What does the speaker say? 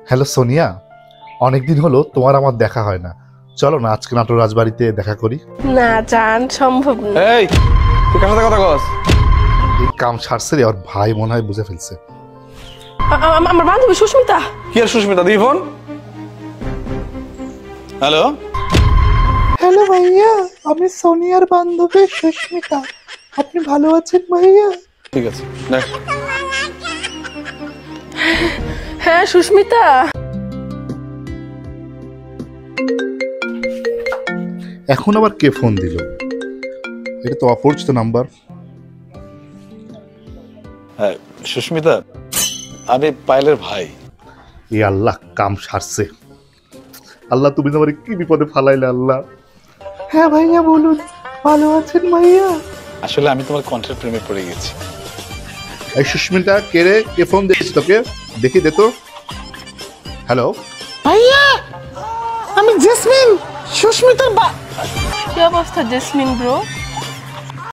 Hello Sonia, অনেকদিন হলো তোমার আমার দেখা হয় না, চলো না আজকে নাটোর রাজবাড়িতে দেখা করি। না জান, সম্ভব না। এই তুই কার সাথে কথা কস? এই কাম সারছে রে, ওর ভাই মনে হয় বুঝে ফেলছে। আমার বান্ধবী সুস্মিতা। কি আর সুস্মিতা, দি ফোন। হ্যালো হ্যালো ভাইয়া, আমি সোনিয়ার বান্ধবী সুস্মিতা। আপনি ভালো আছেন ভাইয়া? ঠিক আছে দেখ। হ্যাঁ সুস্মিতা। এখন আবার কে ফোন দিল? এটা তো অপরিচিত নাম্বার। হ্যাঁ সুস্মিতা, আমি পায়েলের ভাই। এ আল্লাহ, কাম সারছে। আল্লাহ তুমি আমার কি বিপদে ফালাইলে আল্লাহ। হ্যাঁ ভাইয়া বলুন, ভালো আছেন ভাইয়া? আসলে আমি তোমার কণ্ঠের প্রেমে পড়ে গেছি। এই সুস্মিতা, কে রে? কে ফোন দিয়েছে তোকে? দেখি দে তো। হ্যালো ভাইয়া, আমি জেসমিন, সুস্মিতার কি অবস্থা জেসমিন ব্রো?